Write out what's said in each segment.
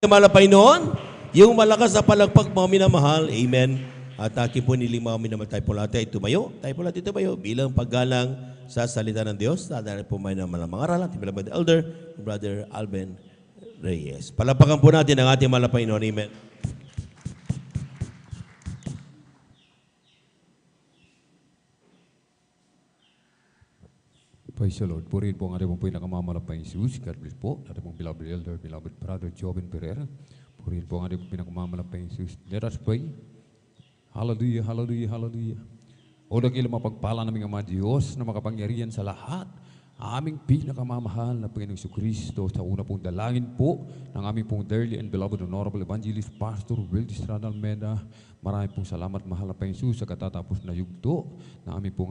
Malapay noon, yung malakas na palagpag mga minamahal, amen. At akin po niling mga minamahal tayo po lahat ay tumayo, bilang paggalang sa salita ng Diyos. Dadalhin po may naman mga aral, ating beloved elder, Brother Alben Reyes. Palapakan po natin ang ating malapay noon, amen. Praise the Lord. Purihin po ang ating pong pinakamamalapay Jesus. God bless po. Ating pong beloved elder, beloved brother Joven Pereira. Purihin po ang ating pong pinakamamalapay Jesus. Let us pray. Hallelujah, hallelujah, hallelujah. O dakilang mapagpala naming Ama Diyos na makapangyarihan sa lahat. Aming pinakamamahal na Panginoong Kristo sa una pong dalangin po ng aming pong dearly and beloved honorable evangelist Pastor Will Distrada Almeida. Maraming pong salamat, mahal na Panginoong Jesus, sa katatapos na yugto na aming pong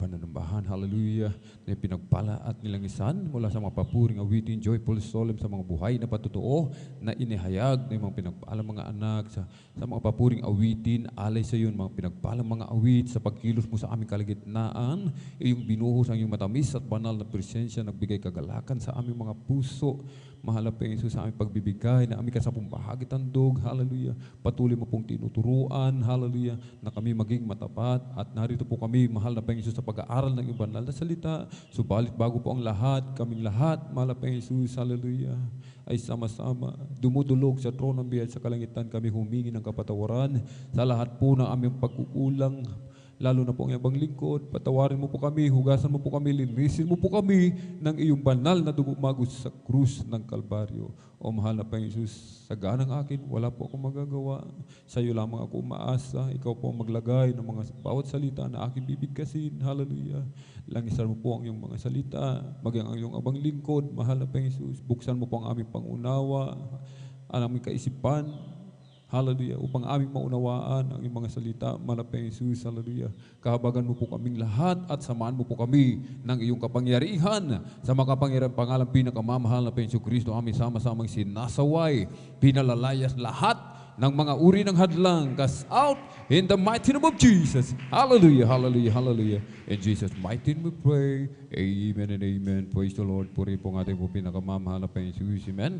pananambahan. Hallelujah. Na pinagpala at nilangisan mula sa mga papuring awitin, joyful solemn sa mga buhay na patotoo na inihayag ng mga pinagpala mga anak sa mga papuring awitin, alay sa iyo mga pinagpala mga awit sa pagkilos mo sa aming kaligitnaan, iyong binuhos ang iyong matamis at banal na presensya, nagbigay kagalakan sa aming mga puso. Mahal na Panginoon Jesus, sa aming pagbibigay na aming kasapong bahagi tandog. Hallelujah. Patuloy mo pong tinuturuan. Hallelujah. Na kami maging matapat. At narito po kami, mahal na Panginoon Jesus, sa pag-aaral ng iyong banal na salita. Subalit bago po ang lahat, kaming lahat, mahal na Panginoon Jesus, hallelujah, ay sama-sama dumudulog sa trono ng biyaya sa kalangitan. Kami humingi ng kapatawaran sa lahat po ng aming pagkukulang. Lalo na po ang iyong lingkod, patawarin mo po kami, hugasan mo po kami, linisin mo po kami ng iyong banal na dumumagos sa krus ng Kalbaryo. O mahal na Panginoon Jesus, sa ganang akin, wala po akong magagawa. Sa iyo lamang ako umaasa. Ikaw po ang maglagay ng mga bawat salita na aking bibigkasin. Hallelujah. Langisan mo po ang iyong mga salita, maging ang iyong abang lingkod, mahal na Panginoon Jesus. Buksan mo po ang aming pangunawa, ang aming kaisipan, hallelujah, upang aming maunawaan ang iyong mga salita, malapeng Jesus, hallelujah. Kahabagan mo po kaming lahat at samaan mo po kami ng iyong kapangyarihan sa makapangyarihan pangalan pinakamamahal na Panginoong Kristo, aming sama-samang sinasaway, pinalalayas lahat ng mga uri ng hadlang, cast out in the mighty name of Jesus. Hallelujah, hallelujah, hallelujah. In Jesus' mighty name we pray. Amen and amen. Praise the Lord. Puri po ang ating po pinakamamahal na Panginoong Jesus. Amen.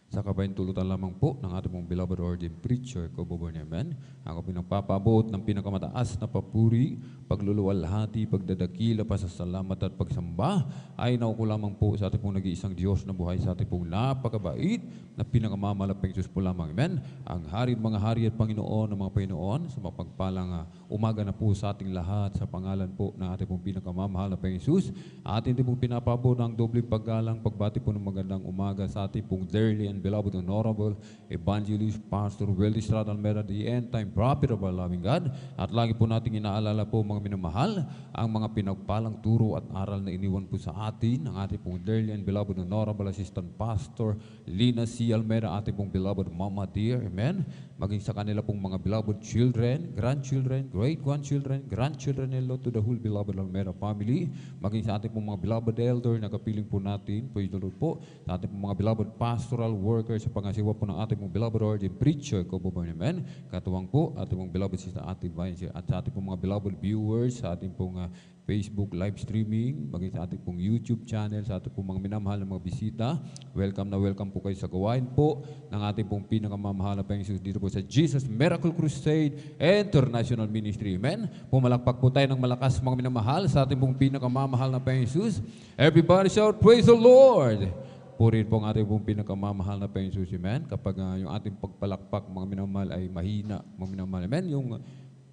Sa kabayan tulutan lamang po ng ating mong beloved ordained preacher, Koboborn, amen. Ako pinagpapaabot ng pinakamataas na papuri, pagluluwalhati, pagdadakila, pasasalamat at pagsamba ay nauko lamang po sa ating pong nag-iisang Diyos na buhay, sa ating pong napakabait na pinakamamalaping Diyos po lamang, amen. Ang hari at mga hari at Panginoon ng mga Panginoon, sa mapagpalang umaga na po sa ating lahat, sa pangalan po ng ating pong pinakamamahal na Panginoon Jesus, ating din pong pinapabo ng dobleng paggalang, pagbati po ng magandang umaga sa ating pong dearly and beloved honorable evangelist Pastor Will Distrada Almeida, the end time prophet of our loving God. At lagi po nating inaalala po mga minamahal ang mga pinagpalang turo at aral na iniwan po sa atin ng ating pong dearly and beloved honorable assistant pastor Lina C. Almeida, ating pong beloved mama dear, amen. Maging sa kanila pong mga beloved children, grandchildren, great-grandchildren, grandchildren, and Lord, to the whole beloved Almeida family. Maging sa ating pong mga beloved elder na kapiling po natin, praise the Lord po, sa ating pong mga beloved pastoral workers sa pangasiwa po ng ating mong beloved ordained preacher, Koboborn, amen. Katuwang po, ating mong beloved sister, ating Vine, at sa ating pong mga beloved viewers, sa ating pong Facebook live streaming, maging sa ating pong YouTube channel, sa ating pong mga minamahal na mga bisita. Welcome na welcome po kayo sa gawain po ng ating pong pinakamamahal na Panginoon dito po sa Jesus Miracle Crusade International Ministry, amen. Pumalakpak po tayo ng malakas mga minamahal sa ating pong pinakamamahal na Panginoon. Everybody shout, praise the Lord! Purihin po ang ating pong pinakamamahal na Panginoon, amen. Kapag yung ating pagpalakpak, mga minamahal, ay mahina, mga minamahal, amen. Yung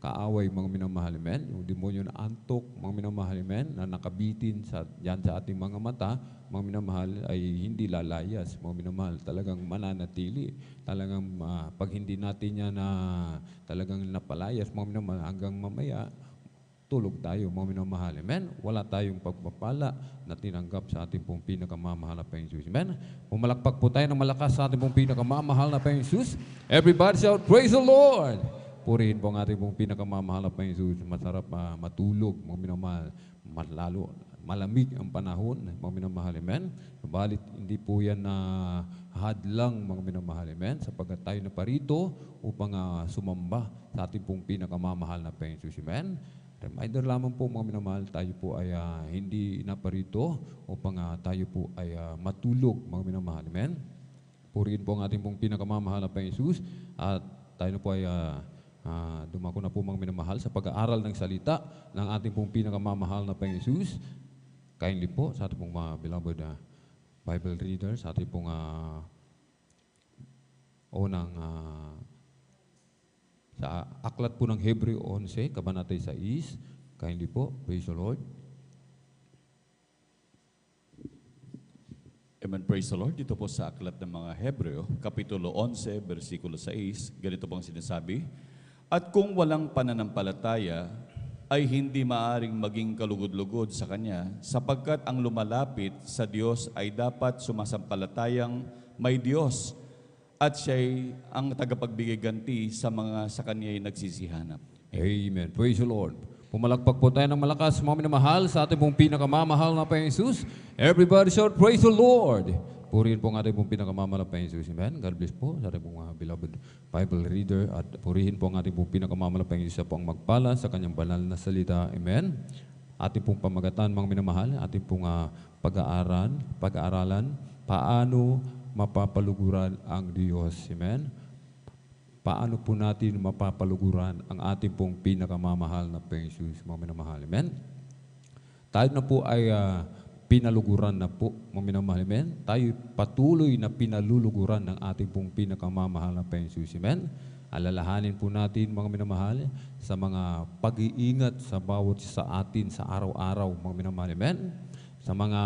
kaaway, mga minamahal, amen. Yung demonyo na antok, mga minamahal, amen, na nakabitin yan sa ating mga mata, mga minamahal, ay hindi lalayas, mga minamahal. Talagang mananatili. Talagang pag hindi natin yan na talagang napalayas, mga minamahal, hanggang mamaya, tulog tayo, mga minamahal, amen. Wala tayong pagpapala na tinanggap sa ating pong pinakamamahal na Panginoon, amen. Pumalakpak po tayo ng malakas sa ating pong pinakamamahal na Panginoon. Everybody shout, praise the Lord! Purihin po ang ating pong pinakamamahal na Panginoon. Masarap matulog, mga minamahal. Lalo, malamig ang panahon, mga minamahal, amen. Subalit, hindi po yan na hadlang, mga minamahal, amen. Sapagkat tayo na parito upang sumamba sa ating pong pinakamamahal na Panginoon, amen. Reminder lamang po mga minamahal, tayo po ay hindi naparito upang tayo po ay matulog, mga minamahal, amen. Purihin po ang ating pong pinakamamahal na Panginoong Jesus. At tayo na po ay dumako na po mga minamahal sa pag-aaral ng salita ng ating pong pinakamamahal na Panginoong Jesus. Kindly po sa ating pong mga beloved Bible readers, sa ating pong unang sa aklat po ng Hebreo 11, kabanatay 6. Kindly po, praise the Lord. Amen, praise the Lord. Dito po sa aklat ng mga Hebreo, Kapitulo 11, versikulo 6, ganito pong sinasabi, "At kung walang pananampalataya, ay hindi maaring maging kalugod-lugod sa Kanya, sapagkat ang lumalapit sa Diyos ay dapat sumasampalatayang may Diyos, at siya'y ang tagapagbigay ganti sa mga sa Kanya'y nagsisihanap." Amen. Praise the Lord. Pumalakpak po tayo ng malakas, mga minamahal, sa ating pong pinakamamahal na Panginoong Jesus. Everybody shout, praise the Lord. Purihin po ang ating pong pinakamamahal na Panginoong Jesus. Amen. God bless po sa ating pong beloved Bible reader. At purihin po ang ating pong pinakamamahal na Panginoong Jesus sa pong magpala sa kanyang banal na salita. Amen. Ating pong pamagatan, mga minamahal, ating pong pag-aaralan, paano mapapaluguran ang Diyos. Amen. Paano po natin mapapaluguran ang ating pong pinakamamahal na Panginoong Jesus, mga minamahal. Amen? Tayo na po ay pinaluguran na po, mga minamahal. Amen? Tayo patuloy na pinaluluguran ng ating pong pinakamamahal na Panginoong Jesus. Amen? Alalahanin po natin, mga minamahal, sa mga pag-iingat sa bawat sa atin sa araw-araw, mga minamahal. Amen? Sa mga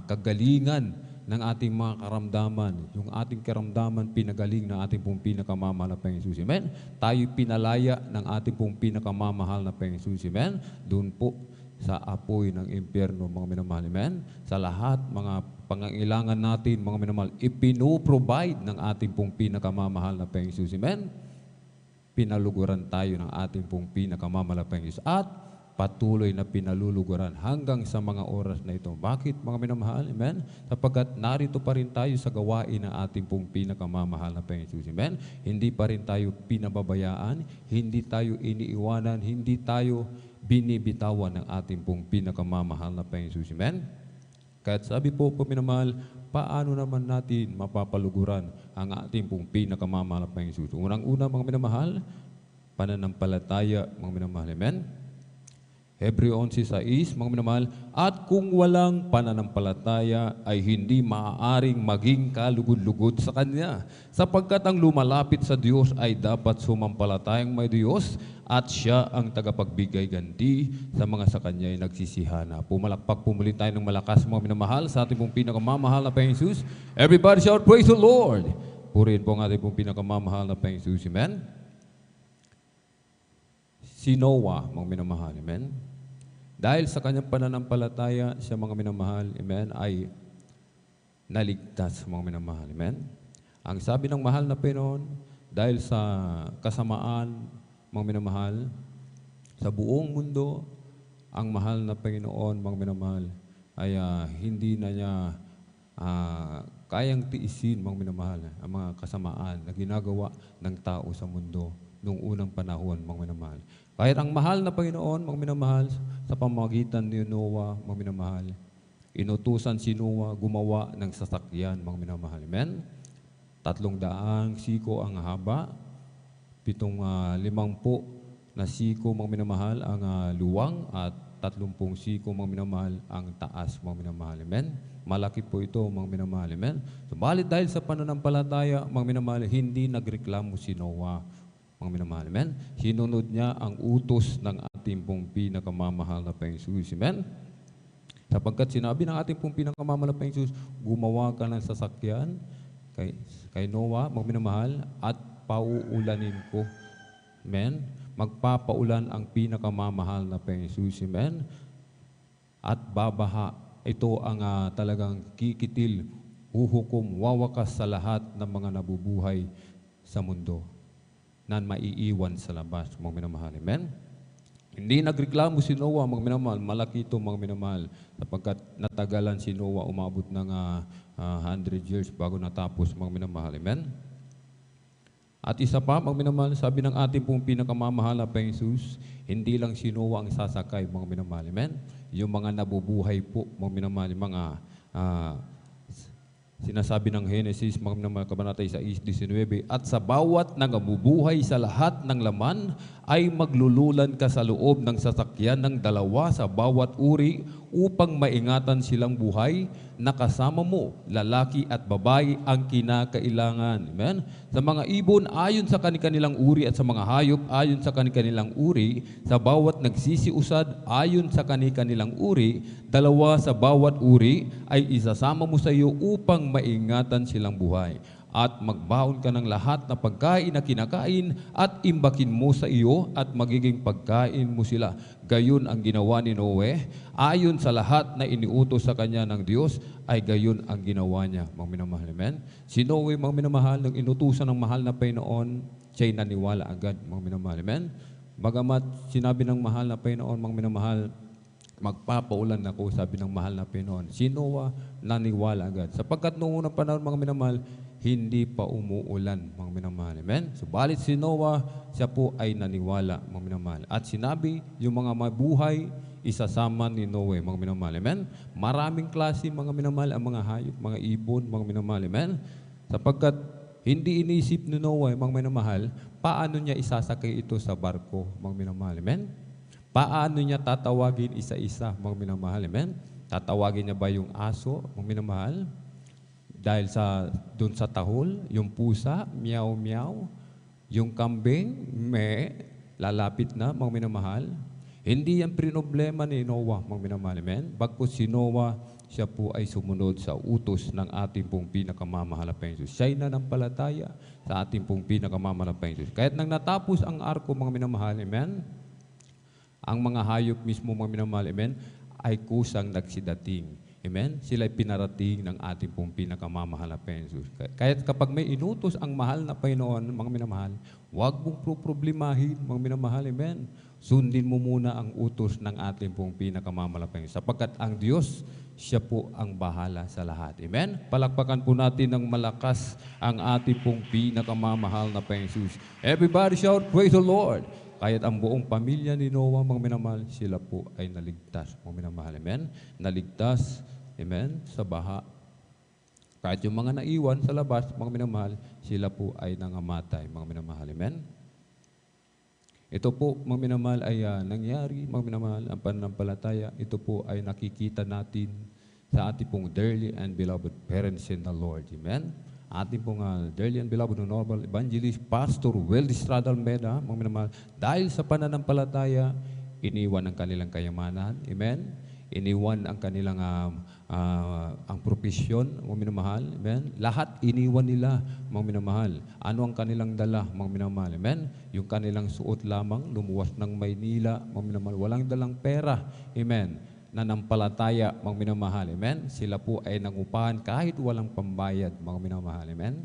kagalingan ng ating mga karamdaman, yung ating karamdaman pinagaling ng ating pong pinakamamahal na Panginoong Jesus. Amen? Tayo pinalaya ng ating pong pinakamamahal na Panginoong Jesus. Amen? Doon po sa apoy ng impyerno, mga minamahal. Amen? Sa lahat, mga pangangailangan natin, mga minamahal, ipinoprovide ng ating pong pinakamamahal na Panginoong Jesus. Amen? Pinaluguran tayo ng ating pong pinakamamahal na Panginoong Jesus. At patuloy na pinaluluguran hanggang sa mga oras na ito. Bakit, mga minamahal? Amen? Sapagkat narito pa rin tayo sa gawain ng ating pong pinakamamahal na Panginoong Jesus. Amen? Hindi pa rin tayo pinababayaan, hindi tayo iniiwanan, hindi tayo binibitawan ng ating pong pinakamamahal na Panginoong Jesus. Amen? Kahit sabi po, minamahal, paano naman natin mapapaluguran ang ating pong pinakamamahal na Panginoong Jesus? Unang-una, mga minamahal, pananampalataya, mga minamahal. Amen? Hebreo 11:6, mga minamahal, at kung walang pananampalataya ay hindi maaaring maging kalugod-lugod sa Kanya, sapagkat ang lumalapit sa Diyos ay dapat sumampalatayang may Diyos at Siya ang tagapagbigay ganti sa mga sa Kanya ay nagsisihana. Pumalakpak po muli tayo ng malakas, mga minamahal, sa ating pong pinakamamahal na Panginoong Jesus. Everybody shout, praise the Lord! Purihin po ang ating pong pinakamamahal na Panginoong Jesus. Amen? Si Noah, mga minamahal. Amen? Dahil sa kanyang pananampalataya sa mga minamahal, amen, ay naligtas, mga minamahal. Amen? Ang sabi ng mahal na Panginoon, dahil sa kasamaan, mga minamahal, sa buong mundo, ang mahal na Panginoon, mga minamahal, ay hindi na niya kayang tiisin, mga minamahal, ang mga kasamaan na ginagawa ng tao sa mundo noong unang panahon, mga minamahal. Kahit ang mahal na Panginoon, mga minamahal, sa pamamagitan ni Noah, mga minamahal, inutusan si Noah gumawa ng sasakyan, mga minamahal. Amen? 300 siko ang haba, 50 na siko, mga minamahal, ang luwang, at 30 siko, mga minamahal, ang taas, mga minamahal. Amen? Malaki po ito, mga minamahal. Amen? Subalit dahil sa pananampalataya, mga minamahal, hindi nagreklamo si Noah, mga minamahal. Amen? Sinunod niya ang utos ng ating pong pinakamamahal na Panginoong Jesus. Amen? Sapagkat sinabi ng ating pong pinakamamahal na Panginoong Jesus, gumawa ka ng sasakyan kay Noah, mga minamahal, at pauulanin ko. Amen? Magpapaulan ang pinakamamahal na Panginoong Jesus. Amen? At babaha. Ito ang talagang kikitil, uhukom, wawakas sa lahat ng mga nabubuhay sa mundo na maiiwan sa labas, mga minamahal. Amen? Hindi nagreklamo si Noah, mga minamahal. Malaki ito, mga minamahal. Sapagkat natagalan si Noah, umabot ng 100 years bago natapos, mga minamahal. Amen? At isa pa, mga minamahal, sabi ng ating pong pinakamamahal na Panginoong Jesus, hindi lang si Noah ang sasakay, mga minamahal. Amen? Yung mga nabubuhay po, mga minamahal, mga Sinasabi ng Genesis, mga minamahal, kabanata 6:19, at sa bawat nangabubuhay sa lahat ng laman ay maglululan ka sa loob ng sasakyan ng dalawa sa bawat uri upang maingatan silang buhay na kasama mo, lalaki at babae ang kinakailangan. Amen? Sa mga ibon, ayon sa kanilang uri, at sa mga hayop, ayon sa kanilang uri, sa bawat nagsisiusad, ayon sa kanilang uri, dalawa sa bawat uri ay isasama mo sa iyo upang maingatan silang buhay. At magbaon ka ng lahat na pagkain na kinakain at imbakin mo sa iyo at magiging pagkain mo sila. Gayon ang ginawa ni Noe. Ayon sa lahat na iniutos sa kanya ng Diyos, ay gayon ang ginawa niya, mga minamahal. Amen? Si Noe, mga minamahal, nang inutusan ng mahal na Panginoon, siya'y naniwala agad, mga minamahal. Amen? Bagamat sinabi ng mahal na Panginoon, mga minamahal, magpapaulan ako, sabi ng mahal na Panginoon. Si Noah naniwala agad. Sapagkat noong unang panahon, mga minamahal, hindi pa umuulan, mga minamahal. Amen? Subalit si Noah, siya po ay naniwala, mga minamahal. At sinabi, yung mga mabuhay, isasama ni Noe, mga minamahal. Amen? Maraming klase, mga minamahal, ang mga hayop, mga ibon, mga minamahal. Amen? Sapagkat hindi inisip ni Noe, mga minamahal, paano niya isasakay ito sa barko, mga minamahal. Amen? Paano niya tatawagin isa-isa, mga minamahal? Amen? Tatawagin niya ba yung aso, mga minamahal? Dahil doon sa tahol, yung pusa, meow-meow, yung kambing, lalapit na, mga minamahal. Hindi yan problema ni Noah, mga minamahal. Amen? Bagkus si Noah, siya po ay sumunod sa utos ng ating pong pinakamamahal na Panginoon. Siya'y nanampalataya sa ating pong pinakamamahal na Panginoon. Kahit nang natapos ang arko, mga minamahal, amen? Ang mga hayop mismo, mga minamahal, amen, ay kusang nagsidating. Amen? Sila'y pinarating ng ating pong pinakamamahal na Panginoon. Kaya kapag may inutos ang mahal na Panginoon, mga minamahal, huwag mong problemahin, mga minamahal, amen? Sundin mo muna ang utos ng ating pong pinakamamahal na Panginoon. Sapagkat ang Diyos, siya po ang bahala sa lahat. Amen? Palakpakan po natin ng malakas ang ating pong pinakamamahal na Panginoon. Everybody shout, praise the Lord! Kahit ang buong pamilya ni Noah, mga minamahal, sila po ay naligtas, mga minamahal. Amen? Naligtas, amen, sa baha. Kahit yung mga naiwan sa labas, mga minamahal, sila po ay nangamatay, mga minamahal. Amen? Ito po, mga minamahal, ay nangyari, mga minamahal, ang pananampalataya. Ito po ay nakikita natin sa ating pong dearly and beloved parents in the Lord. Amen? Ating pong dearly and beloved Honorable Evangelist Pastor Weldy Stradal Meda, mga minamahal, dahil sa pananampalataya, iniwan ang kanilang kayamanan. Amen? Iniwan ang kanilang ang propesyon, mga minamahal. Amen? Lahat iniwan nila, mga minamahal. Ano ang kanilang dala, mga minamahal? Amen? Yung kanilang suot lamang, lumuwas ng Maynila, mga minamahal. Walang dalang pera. Amen? Nanampalataya, mga minamahal. Amen? Sila po ay nangupahan kahit walang pambayad, mga minamahal. Amen?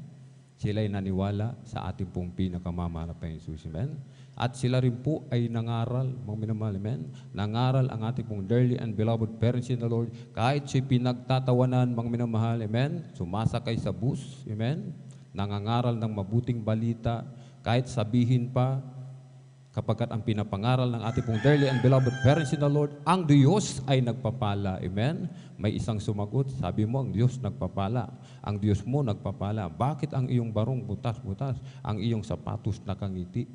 Sila ay naniwala sa ating pong pinakamamahal na Panginoon. Amen? At sila rin po ay nangaral, mga minamahal. Amen? Nangaral ang ating pong dearly and beloved parents in the Lord. Kahit siya pinagtatawanan, mga minamahal. Amen? Sumasakay sa bus. Amen? Nangangaral ng mabuting balita. Kahit sabihin pa, kapagkat ang pinapangaral ng ating pong dearly and beloved parents in the Lord, ang Diyos ay nagpapala. Amen? May isang sumagot, sabi mo, ang Diyos nagpapala. Ang Diyos mo nagpapala. Bakit ang iyong barong butas-butas? Ang iyong sapatos nakangiti?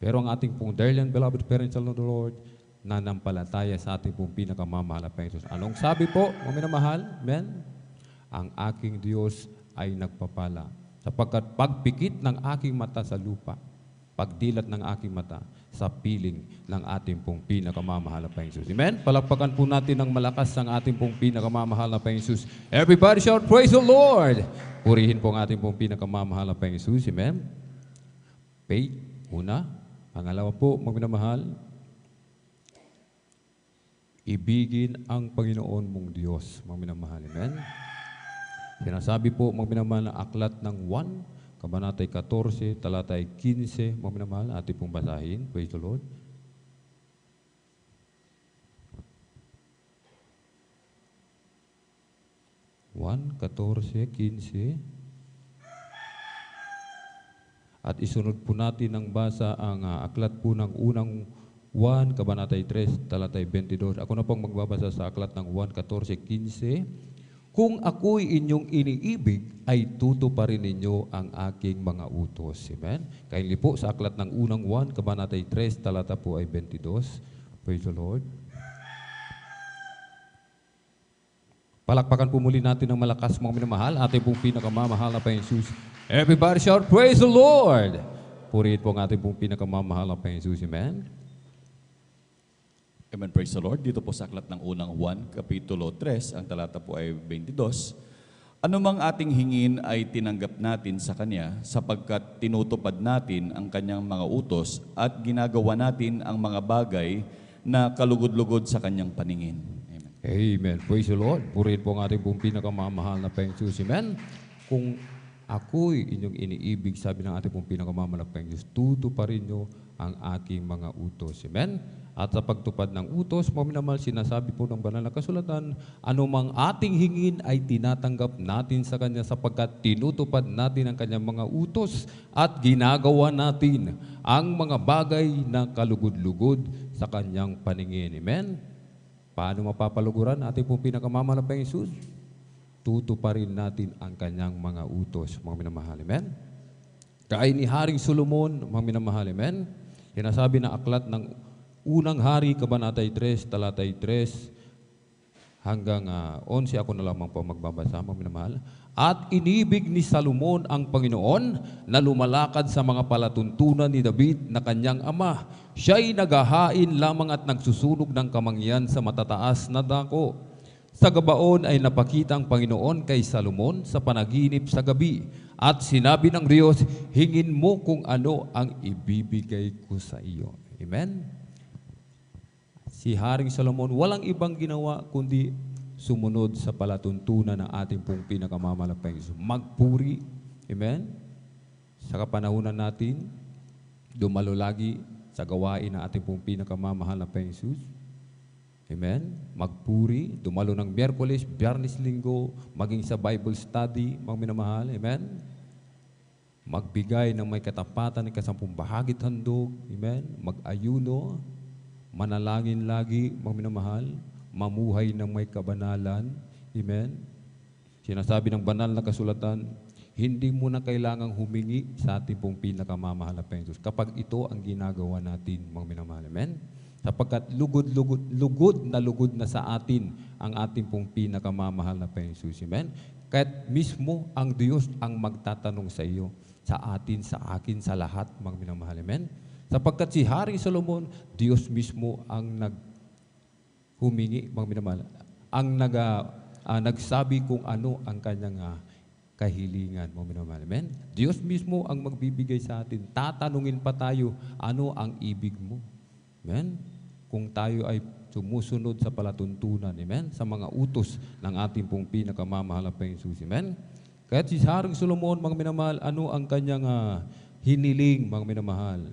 Pero ang ating pong dearly and beloved parents in the Lord, nanampalataya sa ating pong pinakamamahal na Panginoon. Anong sabi po, mga minamahal? Amen? Ang aking Diyos ay nagpapala. Sapagkat pagpikit ng aking mata sa lupa, pagdilat ng aking mata sa piling ng ating pong pinakamamahal na Panginoon. Amen? Palakpakan po natin ng malakas ang ating pong pinakamamahal na Panginoon. Everybody shout, praise the Lord! Purihin po ang ating pong pinakamamahal na Panginoon. Amen? Faith, una. Pangalawa po, mga minamahal, ibigin ang Panginoon mong Diyos, mga minamahal. Amen? Sinasabi po, mga minamahal, na aklat ng 1, Kabanatay 14, talatay 15, mga minamahal, ating pong basahin. Praise the Lord. Juan 14:15. At isunod po natin ng basa ang aklat po ng unang 1, Kabanatay 3, talatay 22. Ako na pong magbabasa sa aklat ng 1:14-15. Kung ako'y inyong iniibig, ay tutuparin ninyo ang aking mga utos. Amen? Kaili po sa aklat ng unang 1, Kabanata 3, talata po ay 22. Praise the Lord. Palakpakan po muli natin ng malakas mga minamahal, ating pong pinakamamahal na Panginoon. Everybody shout, praise the Lord! Purihin po ang ating pong pinakamamahal na Panginoon. Amen? Amen, praise the Lord. Dito po sa aklat ng unang 1, Kapitulo 3, ang talata po ay 22. Anumang ating hingin ay tinanggap natin sa Kanya sapagkat tinutupad natin ang Kanyang mga utos at ginagawa natin ang mga bagay na kalugod-lugod sa Kanyang paningin. Amen. Amen. Praise the Lord. Purihin po ang ating pong pinakamamahal na Panginoon. Amen. Kung ako'y inyong iniibig, sabi ng ating pong pinakamamahal na Panginoon, tutuparin nyo ang aking mga utos. Amen. At sa pagtupad ng utos, mga minamahal, sinasabi po ng banal na kasulatan, anumang ating hingin ay tinatanggap natin sa Kanya sapagkat tinutupad natin ang Kanyang mga utos at ginagawa natin ang mga bagay na kalugod-lugod sa Kanyang paningin. Amen? Paano mapapaluguran ating pong pinakamamahal na Panginoon? Tutuparin natin ang Kanyang mga utos, mga minamahal. Amen? Kaya ni Haring Solomon, mga minamahal. Amen? Sinasabi na aklat ng Unang Hari, Kabanata 3, talata 3, hanggang 11, ako na lamang po magbabasa, mga minamahal. At inibig ni Salomon ang Panginoon na lumalakad sa mga palatuntunan ni David na kanyang ama. Siya'y naghahain lamang at nagsusunog ng kamangyan sa matataas na dako. Sa gabaon ay napakita ang Panginoon kay Salomon sa panaginip sa gabi. At sinabi ng Diyos, hingin mo kung ano ang ibibigay ko sa iyo. Amen? Si Haring Solomon, walang ibang ginawa kundi sumunod sa palatuntunan ng ating pong pinakamamahal na Panginoon. Magpuri. Amen? Sa kapanahunan natin, dumalo lagi sa gawain ng ating pong pinakamamahal na Panginoon. Amen? Magpuri. Dumalo ng Miyerkules, Biyernes, Linggo, maging sa Bible study, mga minamahal. Amen? Magbigay ng may katapatan ng 10 bahagit handog. Amen? Mag-ayuno. Manalangin lagi, mga minamahal, mamuhay ng may kabanalan. Amen? Sinasabi ng banal na kasulatan, hindi mo na kailangang humingi sa ating pong pinakamamahal na Panginoon kapag ito ang ginagawa natin, mga minamahal. Amen? Sapagkat lugod na sa atin ang ating pong pinakamamahal na Panginoon. Amen? Kahit mismo ang Diyos ang magtatanong sa iyo, sa atin, sa akin, sa lahat, mga minamahal. Amen? Sapagkat si Haring Solomon, Diyos mismo ang humingi, mga minamahal, ang nagsabi kung ano ang kanyang kahilingan, mga minamahal. Amen? Diyos mismo ang magbibigay sa atin. Tatanungin pa tayo, ano ang ibig mo? Amen? Kung tayo ay sumusunod sa palatuntunan, amen? Sa mga utos ng ating pong pinakamamahal na Panginoon. Amen? Kaya si Haring Solomon, mga minamahal, ano ang kanyang hiniling, mga minamahal?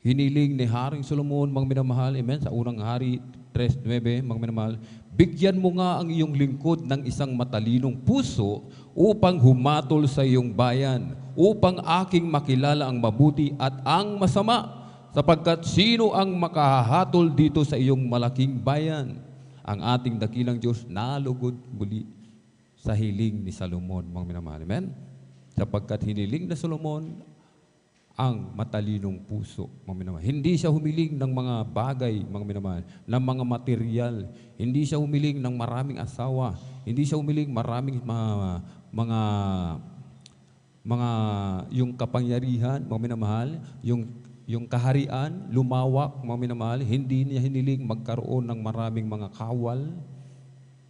Hiniling ni Haring Solomon, mga minamahal, amen, sa unang Hari 3:9, mga minamahal, bigyan mo nga ang iyong lingkod ng isang matalinong puso upang humatol sa iyong bayan, upang aking makilala ang mabuti at ang masama, sapagkat sino ang makahahatol dito sa iyong malaking bayan? Ang ating dakilang Diyos nalugod muli sa hiling ni Solomon, mga minamahal, amen? Sapagkat hiniling na Solomon ang matalinong puso, mga minamahal. Hindi siya humiling ng mga bagay, mga minamahal, ng mga material. Hindi siya humiling ng maraming asawa. Hindi siya humiling maraming mga yung kapangyarihan, mga minamahal, yung kaharian, lumawak, mga minamahal. Hindi niya hiniling magkaroon ng maraming mga kawal,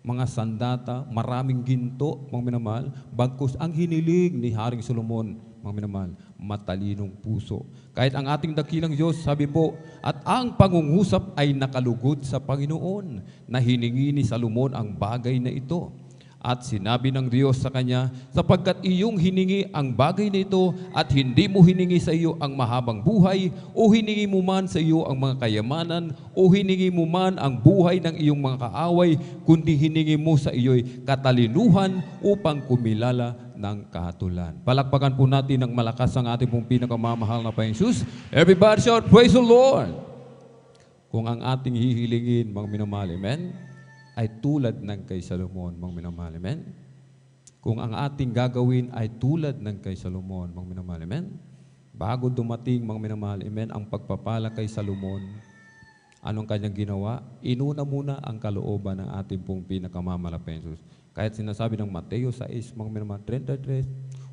mga sandata, maraming ginto, mga minamahal. Bagkus ang hiniling ni Haring Solomon, mga minamahal, matalinong puso. Kahit ang ating dakilang Diyos, sabi po, at ang pangungusap ay nakalugod sa Panginoon na hiningi ni Solomon ang bagay na ito. At sinabi ng Diyos sa kanya, sapagkat iyong hiningi ang bagay na ito at hindi mo hiningi sa iyo ang mahabang buhay o hiningi mo man sa iyo ang mga kayamanan o hiningi mo man ang buhay ng iyong mga kaaway, kundi hiningi mo sa iyo'y katalinuhan upang kumilala ng kahatulan. Palakpakan po natin ng malakas ang ating pong pinakamamahal na Panginoon. Everybody shout, praise the Lord! Kung ang ating hihilingin, mga minamahal, amen? ay tulad ng kay Solomon, mga minamahal. Amen? Kung ang ating gagawin ay tulad ng kay Solomon, mga minamahal. Amen? Bago dumating, mga minamahal, amen, ang pagpapala kay Solomon, anong kanyang ginawa? Inuna muna ang kalooban ng ating pong pinakamamalaking Jesus. Kahit sinasabi ng Mateo 6, mga minamahal, 33,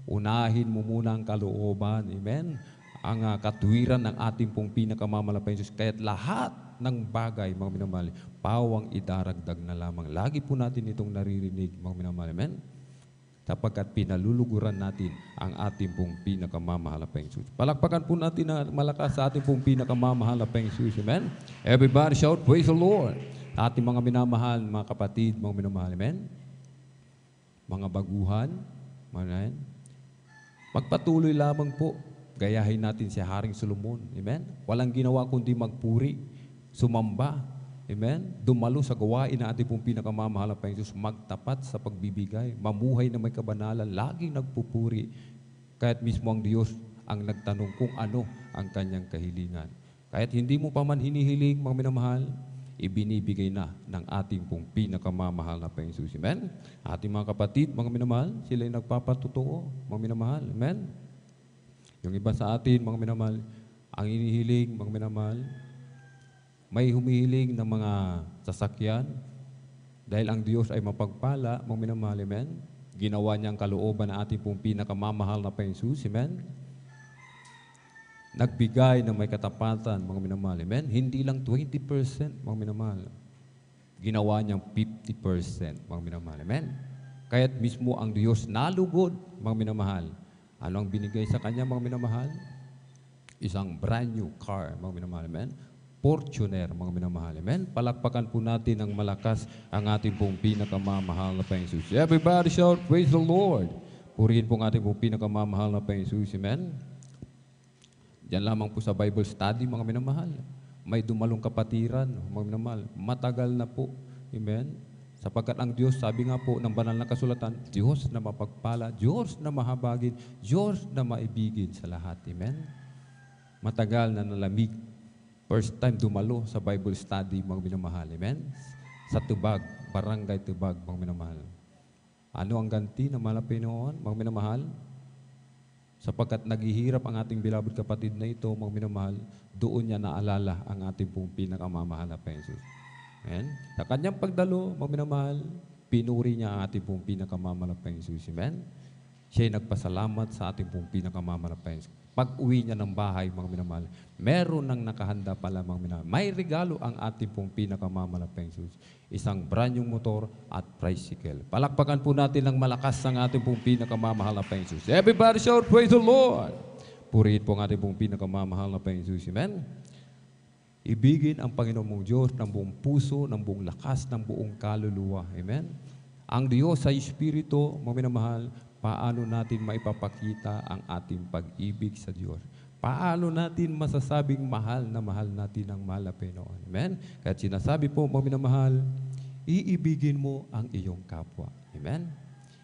unahin mo muna ang kalooban, amen, ang katwiran ng ating pong pinakamamalaking Jesus. Kaya't lahat ng bagay, mga minamahal, pawang idaragdag na lamang. Lagi po natin itong naririnig, mga minamahal, amen? Sapagkat pinaluluguran natin ang ating pong pinakamamahal na Jesus. Palakpakan po natin na malakas sa ating pong pinakamamahal na Jesus. Amen? Everybody shout, praise the Lord. Ating mga minamahal, mga kapatid, mga minamahal. Amen? Mga baguhan. Amen? Magpatuloy lamang po. Gayahin natin si Haring Solomon. Amen? Walang ginawa kundi magpuri, sumamba. Amen? Dumalo sa gawain na ating pong pinakamamahal na Jesus, magtapat sa pagbibigay, mamuhay na may kabanalan, laging nagpupuri. Kahit mismo ang Diyos ang nagtanong kung ano ang kanyang kahilingan. Kahit hindi mo pa man hinihiling, mga minamahal, ibinibigay na ng ating pong pinakamamahal na Jesus. Amen? Ating mga kapatid, mga minamahal, sila ay nagpapatutuo, mga minamahal. Amen? Yung iba sa atin, mga minamahal, ang hinihiling, mga minamahal, may humihiling ng mga sasakyan dahil ang Diyos ay mapagpala, mga minamahal, amen? Ginawa niya ang kalooban ng ating pong pinakamamahal na Jesus, amen? Nagbigay ng may katapatan, mga minamahal, amen? Hindi lang 20%, mga minamahal. Ginawa niyang 50%, mga minamahal, amen? Kaya't mismo ang Diyos nalugod, mga minamahal. Ano ang binigay sa Kanya, mga minamahal? Isang brand new car, mga minamahal, amen? Fortuner, mga minamahal. Amen? Palakpakan po natin ng malakas ang ating pong pinakamamahal na Jesus. Everybody shout, praise the Lord. Purihin po ang ating pong pinakamamahal na Jesus. Amen? Diyan lamang po sa Bible study, mga minamahal. May dumalong kapatiran, mga minamahal. Matagal na po. Amen? Sapagkat ang Diyos, sabi nga po ng banal na kasulatan, Diyos na mapagpala, Diyos na mahabagin, Diyos na maibigin sa lahat. Amen? Matagal na nalamig. First time dumalo sa Bible study, mga minamahal. Amen? Sa Tubag, Barangay Tubag, mga minamahal. Ano ang ganti ng malapit noon, mga minamahal? Sapagkat naghihirap ang ating beloved kapatid na ito, mga minamahal, doon niya naalala ang ating pong pinakamamahal na Jesus. Amen? Sa kanyang pagdalo, mga minamahal, pinuri niya ang ating pong pinakamamahal na Jesus. Amen? Siya'y nagpasalamat sa ating pong pinakamamahal na Jesus. Pag-uwi niya ng bahay, mga minamahal, meron nang nakahanda pala, mga minamahal. May regalo ang ating pong pinakamamahal na Jesus. Isang brand new motor at tricycle. Palakpakan po natin ng malakas ang ating pong pinakamamahal na Jesus. Everybody shout, praise the Lord! Purihin po ang ating pong pinakamamahal na Jesus. Amen? Ibigin ang Panginoon mong Diyos ng buong puso, ng buong lakas, ng buong kaluluwa. Amen? Ang Diyos sa Espiritu, mga minamahal, paano natin maipapakita ang ating pag-ibig sa Diyos? Paano natin masasabing mahal natin ang mahal na Panginoon? Amen? Kaya sinasabi po, mga minamahal, iibigin mo ang iyong kapwa. Amen?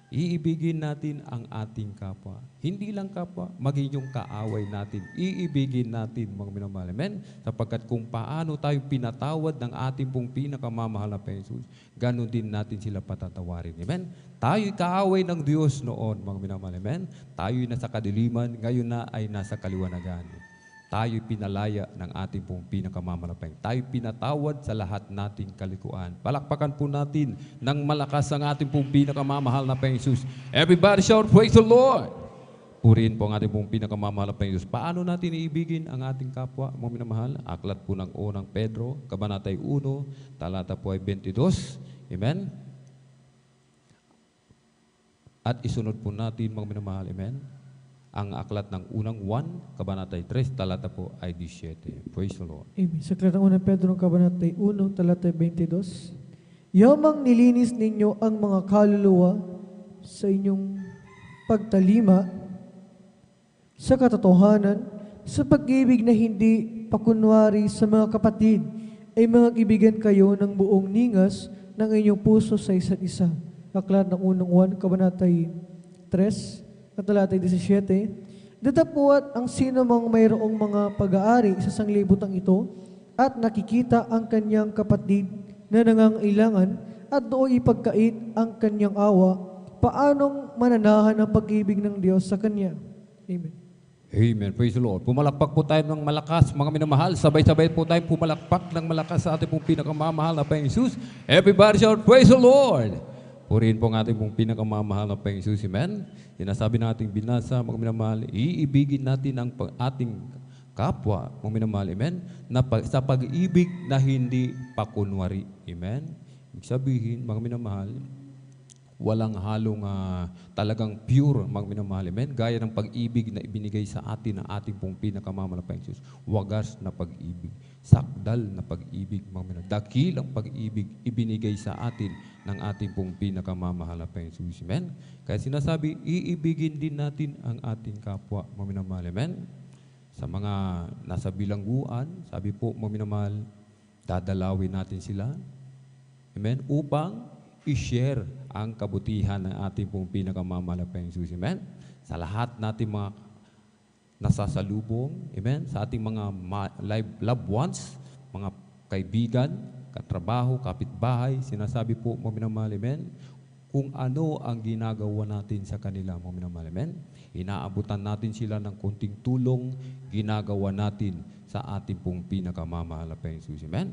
Iibigin natin ang ating kapwa. Hindi lang kapwa, maging yung kaaway natin. Iibigin natin, mga minamahal. Amen? Sapagkat kung paano tayo pinatawad ng ating pong pinakamamahal na Jesus, ganun din natin sila patatawarin. Amen? Tayo'y kaaway ng Diyos noon, mga minamahal. Amen? Tayo'y nasa kadiliman, ngayon na ay nasa kaliwanagan. Tayo'y pinalaya ng ating pong pinakamamahal. Tayo'y pinatawad sa lahat nating kalikuan. Palakpakan po natin ng malakas ang ating pong pinakamamahal na Jesus. Everybody shout, praise the Lord! Purihin po ang ating pong pinakamamahal na Jesus. Paano natin iibigin ang ating kapwa, mga minamahal? Aklat po ng unang Pedro, Kabanatay 1, talata po ay 22. Amen? At isunod po natin, mga minamahal. Amen? Ang aklat ng unang 1, Kabanatay 3, talata po ay 17. Praise the Lord. Amen. Sa aklat ng unang Pedro, Kabanatay 1, talata 22. Yamang nilinis ninyo ang mga kaluluwa sa inyong pagtalima sa katotohanan, sa pag-ibig na hindi pakunwari sa mga kapatid, ay mga ibigan kayo ng buong ningas ng inyong puso sa isa't isa. Aklat ng unang 1, Kabanatay 3, Talatay 17, dadapuat ang sino mang mayroong mga pag-aari sa sanglibutang ito at nakikita ang kanyang kapatid na nangangailangan at doon ipagkait ang kanyang awa, paanong mananahan ang pag-ibig ng Diyos sa kanya? Amen. Amen. Praise the Lord. Pumalakpak po tayo ng malakas, mga minamahal. Sabay-sabay po tayo pumalakpak ng malakas sa ating pong pinakamamahal na Panginoong Jesus. Everybody shout, praise the Lord! Purihin po ang ating pong pinakamamahal na Panginoong Jesus. Amen. Sinasabi nating binasa, mga minamahal, iibigin natin ang ating kapwa, mga minamahal. Amen. Sa pag-ibig na hindi pakunwari. Amen. Ibig sabihin, mga minamahal, walang halong talagang pure, mga minamahal. Amen. Gaya ng pag-ibig na ibinigay sa atin ng ating pong pinakamamahal Jesus. Wagas na pag-ibig. Sakdal na pag-ibig, mga minamahal. Dakilang pag-ibig ibinigay sa atin ng ating pong pinakamamahal na Jesus. Amen. Kaya sinasabi, iibigin din natin ang ating kapwa, mga minamahal. Amen. Sa mga nasa bilangguan, sabi po, mga minamahal, dadalawin natin sila. Amen. Upang i-share ang kabutihan ng ating pong pinakamamahal na Jesus. Amen. Sa lahat nating mga nasasalubong, amen, sa ating mga loved ones, mga kaibigan, katrabaho, kapitbahay, sinasabi po, mga minamahal, amen, kung ano ang ginagawa natin sa kanila, mga minamahal, amen. Inaabutan natin sila ng konting tulong, ginagawa natin sa ating pong pinakamamahal na Jesus. Amen.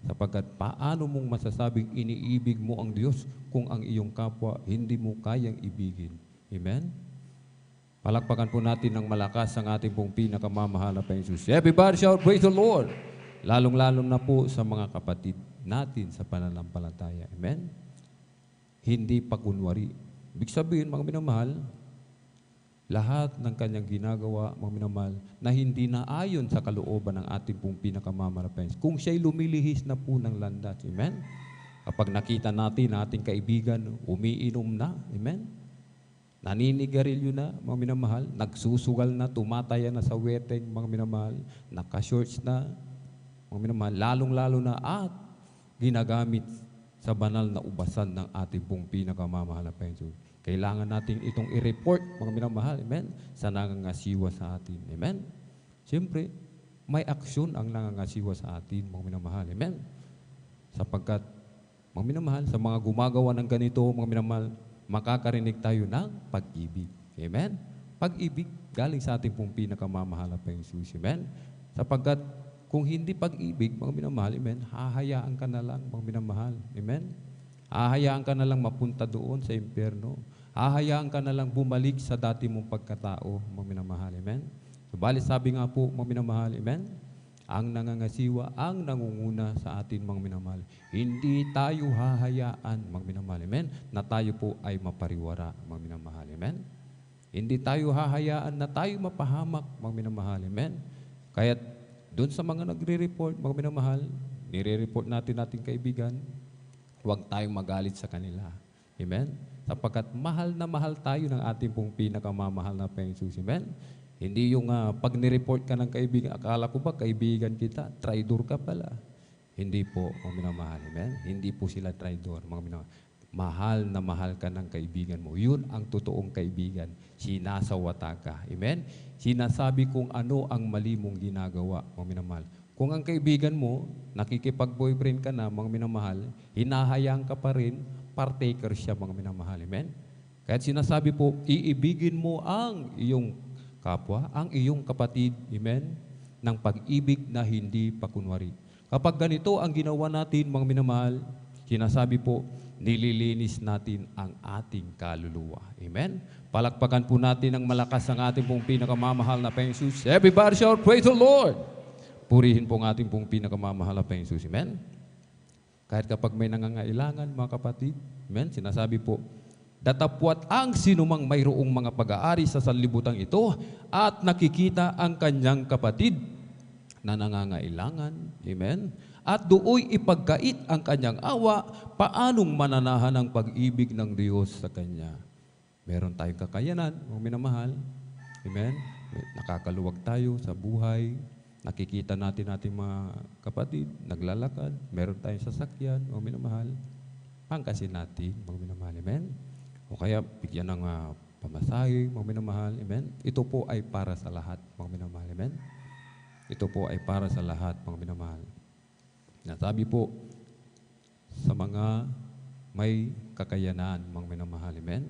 Sapagkat paano mong masasabing iniibig mo ang Diyos kung ang iyong kapwa hindi mo kayang ibigin? Amen? Palakpakan po natin ng malakas ang ating pong pinakamamahal na Jesus. Everybody shout, praise the Lord! Lalong-lalong na po sa mga kapatid natin sa pananampalataya. Amen? Hindi pakunwari. Ibig sabihin, mga minamahal, lahat ng kanyang ginagawa, mga minamahal, na hindi na ayon sa kalooban ng ating pong pinakamamahal na Panginoon. Kung siya'y lumilihis na po ng landas, amen? Kapag nakita natin na ating kaibigan, umiinom na, amen? Naninigarilyo na, mga minamahal, nagsusugal na, tumataya na sa wedding, mga minamahal, nakashorts na, mga minamahal, lalong-lalo na at ginagamit sa banal na ubasan ng ating pong pinakamamahal na Panginoon. Kailangan natin itong i-report, mga minamahal, amen, sa nangangasiwa sa atin, amen. Siyempre, may aksyon ang nangangasiwa sa atin, mga minamahal, amen. Sapagkat, mga minamahal, sa mga gumagawa ng ganito, mga minamahal, makakarinig tayo ng pag-ibig, amen. Pag-ibig, galing sa ating pong pinakamamahal na Panginoon, amen. Sapagkat, kung hindi pag-ibig, mga minamahal, amen, hahayaan ka na lang, mga minamahal, amen. Hahayaan ka na lang mapunta doon sa impyerno. Hahayaan ka na lang bumalik sa dati mong pagkatao, mga minamahal. Amen? Subalit sabi nga po, mga minamahal, amen? Ang nangangasiwa, ang nangunguna sa atin, mga minamahal. Hindi tayo hahayaan, mga minamahal. Amen? Na tayo po ay mapariwara, mga minamahal. Amen? Hindi tayo hahayaan na tayo mapahamak, mga minamahal. Amen? Kaya doon sa mga nagre-report, mga minamahal, nire-report natin ating kaibigan, huwag tayong magalit sa kanila. Amen? Sapagkat mahal na mahal tayo ng ating pong pinakamamahal na Panginoon Jesus. Amen? Hindi yung pag nireport ka ng kaibigan, akala ko ba kaibigan kita, traidor ka pala. Hindi po, mga minamahal. Amen? Hindi po sila traidor, mga minamahal. Mahal na mahal ka ng kaibigan mo. Yun ang totoong kaibigan. Sinasawata ka. Amen? Sinasabi kung ano ang mali mong ginagawa, mga minamahal. Kung ang kaibigan mo, nakikipag-boyfriend ka na, mga minamahal, hinahayaan ka pa rin, partaker siya, mga minamahal. Amen? Kaya sinasabi po, iibigin mo ang iyong kapwa, ang iyong kapatid, amen, ng pag-ibig na hindi pakunwari. Kapag ganito ang ginawa natin, mga minamahal, sinasabi po, nililinis natin ang ating kaluluwa. Amen? Palakpakan po natin ng malakas ang ating pong pinakamamahal na Panginoon Jesus. Everybody shout, praise the Lord! Purihin po ang ating pong pinakamamahal na Panginoon Jesus. Amen? Kahit kapag may nangangailangan, mga kapatid, amen, sinasabi po, datapwat ang sinumang mayroong mga pag-aari sa sanlibutan ito at nakikita ang kanyang kapatid na nangangailangan, amen, at dooy ipagkait ang kanyang awa, paanong mananahan ang pag-ibig ng Diyos sa kanya. Meron tayong kakayanan, mga minamahal, amen, nakakaluwag tayo sa buhay, nakikita natin ating mga kapatid, naglalakad, meron tayong sasakyan, mga minamahal, pangkasin natin, mga minamahal, amen? O kaya, bigyan ng pamasahe, mga minamahal, amen? Ito po ay para sa lahat, mga minamahal, amen? Ito po ay para sa lahat, mga minamahal. Nasabi po sa mga may kakayanan, mga minamahal. Amen?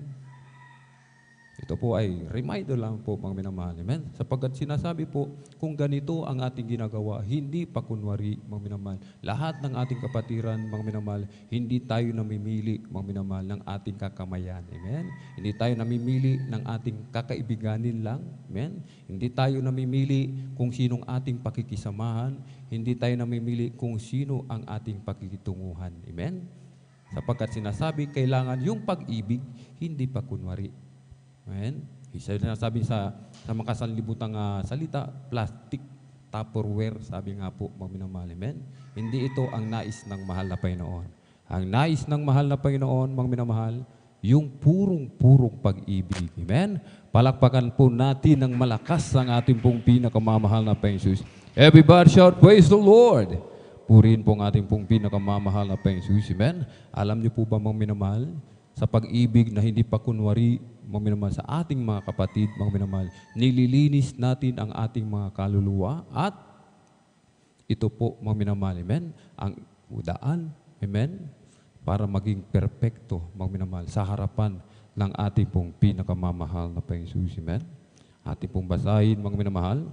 Ito po ay reminder lang po, mga minamahal. Amen? Sapagkat sinasabi po, kung ganito ang ating ginagawa, hindi pa kunwari, mga minamahal. Lahat ng ating kapatiran, mga minamahal, hindi tayo namimili, mga minamahal, ng ating kakamayan. Amen? Hindi tayo namimili ng ating kakaibiganin lang. Amen? Hindi tayo namimili kung sinong ating pakikisamahan. Hindi tayo namimili kung sino ang ating pakikitunguhan. Amen? Sapagkat sinasabi, kailangan yung pag-ibig, hindi pa kunwari. Amen? Isa na sabi sa mga kasanlibutang salita, plastic Tupperware, sabi nga po, mga minamahal. Amen? Hindi ito ang nais ng mahal na Panginoon. Ang nais ng mahal na Panginoon, mga minamahal, yung purong-purong pag-ibig. Amen? Palakpakan po natin ng malakas ang ating pong pinakamamahal na Panginoon. Everybody shout, praise the Lord! Purihin po ang ating pong pinakamamahal na Panginoon. Amen? Alam niyo po ba, mga minamahal, sa pag-ibig na hindi pa kunwari, mga minamahal, sa ating mga kapatid, mga minamahal, nililinis natin ang ating mga kaluluwa at ito po, mga minamahal, amen, ang udaan, amen, para maging perpekto, mga minamahal, sa harapan ng ating pong pinakamamahal na Panginoon, amen. Ating pong basahin, mga minamahal,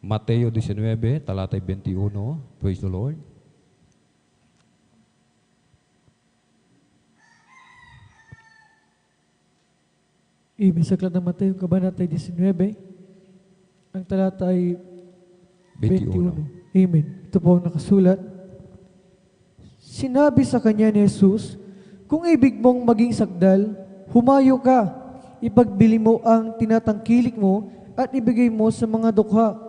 Mateo 19, talatay 21, praise the Lord. Ibig sa aklat ng Mateo, kabanata 19, ang talata ay 21. Amen. Ito po ang nakasulat. Sinabi sa kanya ni Jesus, kung ibig mong maging sagdal, humayo ka, ipagbili mo ang tinatangkilik mo at ibigay mo sa mga dukha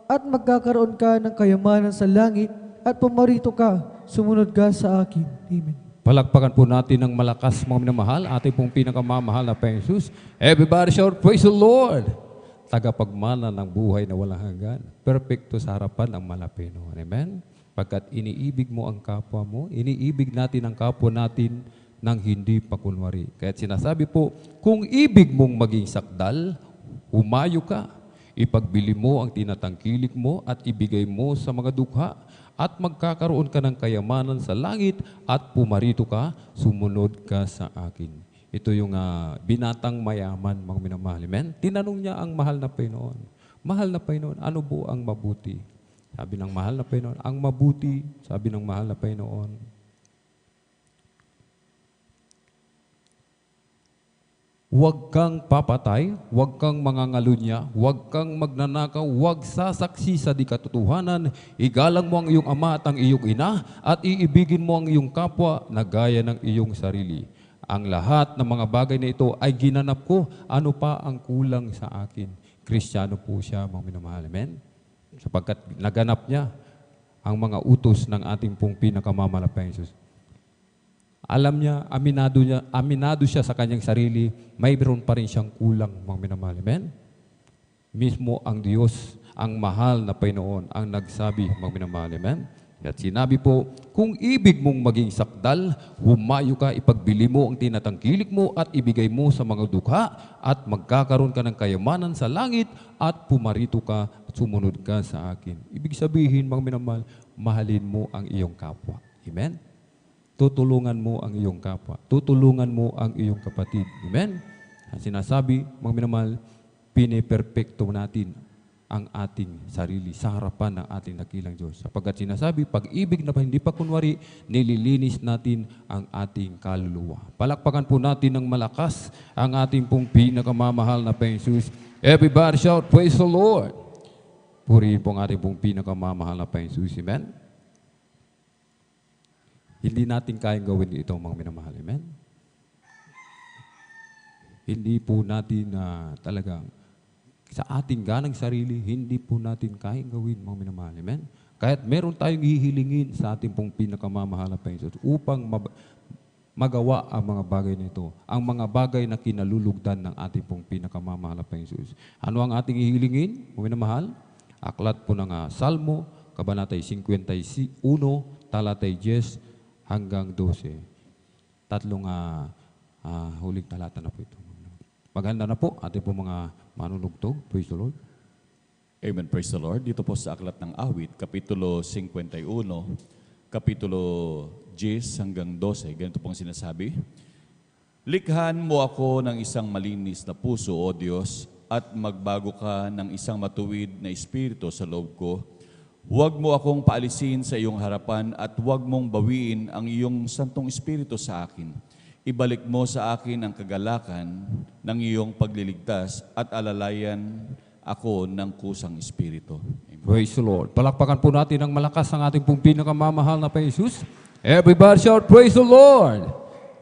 at magkakaroon ka ng kayamanan sa langit at pumarito ka, sumunod ka sa akin. Amen. Palakpakan po natin ng malakas, mga minamahal, ating pong pinakamamahal na Panginoon. Everybody shout, praise the Lord! Tagapagmana ng buhay na walang hanggan, perfecto sa harapan ng malapino. Amen? Pagkat iniibig mo ang kapwa mo, iniibig natin ang kapwa natin ng hindi pa kunwari. Kaya't sinasabi po, kung ibig mong maging sakdal, humayo ka, ipagbili mo ang tinatangkilik mo at ibigay mo sa mga dukha at magkakaroon ka ng kayamanan sa langit at pumarito ka, sumunod ka sa akin. Ito yung binatang mayaman, mga minamahal. Amen? Tinanong niya ang mahal na Panginoon. Mahal na Panginoon, ano po ang mabuti? Sabi ng mahal na Panginoon, ang mabuti, sabi ng mahal na Panginoon, huwag kang papatay, huwag kang mangangalunya, huwag kang magnanakaw, huwag sasaksi sa di katotohanan, igalang mo ang iyong ama at ang iyong ina, at iibigin mo ang iyong kapwa na gaya ng iyong sarili. Ang lahat ng mga bagay na ito ay ginanap ko, ano pa ang kulang sa akin? Kristiyano po siya, mga minamahal. Amen? Sapagkat naganap niya ang mga utos ng ating pong pinakamamalaking Jesus. Alam niya, aminado siya sa kanyang sarili, mayroon pa rin siyang kulang, mga minamahal. Amen? Mismo ang Diyos, ang mahal na Panginoon, ang nagsabi, mga minamahal. Amen? At sinabi po, kung ibig mong maging sakdal, humayo ka, ipagbili mo ang tinatangkilik mo at ibigay mo sa mga dukha at magkakaroon ka ng kayamanan sa langit at pumarito ka at sumunod ka sa akin. Ibig sabihin, mga minamahal, mahalin mo ang iyong kapwa. Amen? Tutulungan mo ang iyong kapwa. Tutulungan mo ang iyong kapatid. Amen? Ang sinasabi, mga minamahal, piniperpekto natin ang ating sarili sa harapan ng ating dakilang Diyos. Sapagkat sinasabi, pag-ibig na hindi pa kunwari, nililinis natin ang ating kaluluwa. Palakpakan po natin ng malakas ang ating pong pinakamamahal na Panginoon. Everybody shout, praise the Lord! Purihin po ang ating pong pinakamamahal na Panginoon. Amen? Hindi natin kayang gawin ito, mga minamahal. Amen? Hindi po natin talagang sa ating ganang sarili, hindi po natin kayang gawin, mga minamahal. Amen? Kahit meron tayong hihilingin sa ating pong pinakamamahal na Panginoon upang magawa ang mga bagay nito, ang mga bagay na kinalulugdan ng ating pong pinakamamahal na Panginoon. Ano ang ating hihilingin, mga minamahal? Aklat po ng Salmo, kabanatay 51, talatay 10, hanggang 12. Tatlong huling talata na po ito. Maganda na po ating po mga manunugtog. Praise the Lord. Amen. Praise the Lord. Dito po sa Aklat ng Awit, Kapitulo 51, Kapitulo 10 hanggang 12. Ganito pong sinasabi. Likhan mo ako ng isang malinis na puso, O Diyos, at magbago ka ng isang matuwid na espiritu sa loob ko. Huwag mo akong paalisin sa iyong harapan at huwag mong bawiin ang iyong santong espiritu sa akin. Ibalik mo sa akin ang kagalakan ng iyong pagliligtas at alalayan ako ng kusang espiritu. Amen. Praise the Lord. Palakpakan po natin ng malakas ang ating pong pinakamamahal na Panginoon Jesus. Everybody shout, praise the Lord!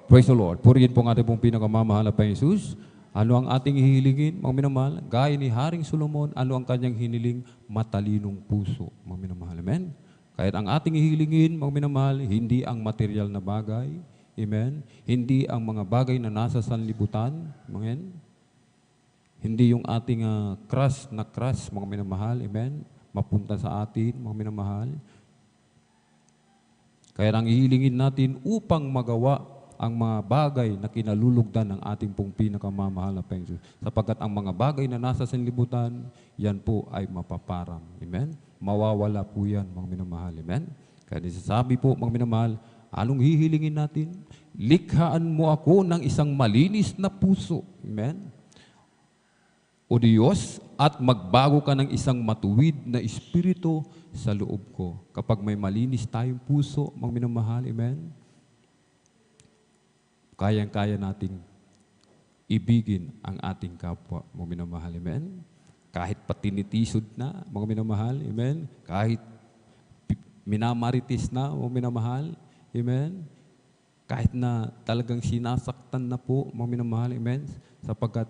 Praise the Lord. Purihin po ang ating pong pinakamamahal na Panginoon Jesus. Ano ang ating hihilingin, mga minamahal? Gaya ni Haring Solomon, ano ang kanyang hiniling? Matalinong puso, mga minamahal. Amen? Kahit ang ating hihilingin, mga minamahal, hindi ang material na bagay. Amen? Hindi ang mga bagay na nasa sanlibutan. Amen? Hindi yung ating crush, mga minamahal. Amen? Mapunta sa atin, mga minamahal. Kaya ang hihilingin natin upang magawa ang mga bagay na kinalulugdan ng ating pong pinakamamahal na Panginoon. Sapagkat ang mga bagay na nasa sanlibutan, yan po ay mapaparam. Amen? Mawawala po yan, mga minamahal. Amen? Kaya nisasabi po, mga minamahal, anong hihilingin natin? Likhaan mo ako ng isang malinis na puso. Amen? O Diyos, at magbago ka ng isang matuwid na espiritu sa loob ko. Kapag may malinis tayong puso, mga minamahal, amen? Kayang-kaya nating ibigin ang ating kapwa, mga minamahal, amen? Kahit patinitisod na, mga minamahal, amen? Kahit minamaritis na, mga minamahal, amen? Kahit na talagang sinasaktan na po, mga minamahal, amen? Sapagkat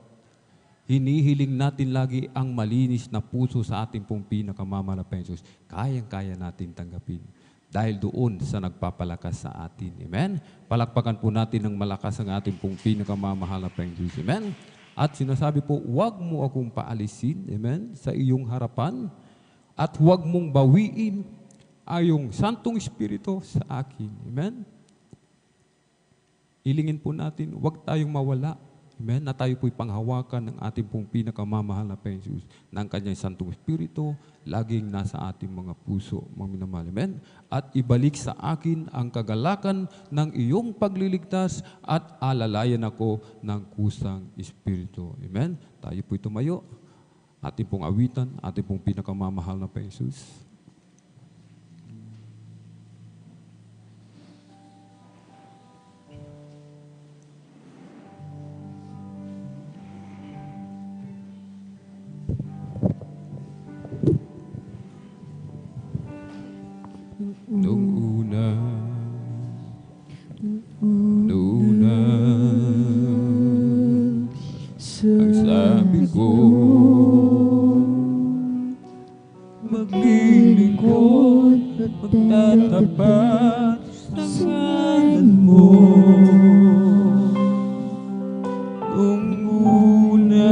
hinihiling natin lagi ang malinis na puso sa ating pong pinakamamahal na Panginoon. Kayang-kaya natin tanggapin. Dahil doon sa nagpapalakas sa atin. Amen? Palakpakan po natin ng malakas ang ating pong pinakamamahal na Panginoon. Amen? At sinasabi po, huwag mo akong paalisin, amen, sa iyong harapan at huwag mong bawiin ay yung Santong Espiritu sa akin. Amen? Hilingin po natin, huwag tayong mawala. Amen? Na tayo po'y panghawakan ng ating pong pinakamamahal na Panginoon ng kanyang Santong Espiritu, laging nasa ating mga puso, mga minamahal. Amen? At ibalik sa akin ang kagalakan ng iyong pagliligtas at alalayan ako ng kusang Espiritu. Amen? Tayo po'y tumayo. Ating pong awitan, ating pong pinakamamahal na Panginoon. Noong una, ang sabi ko, maglilingkod at magtatapat sa ngalan mo. Noong una,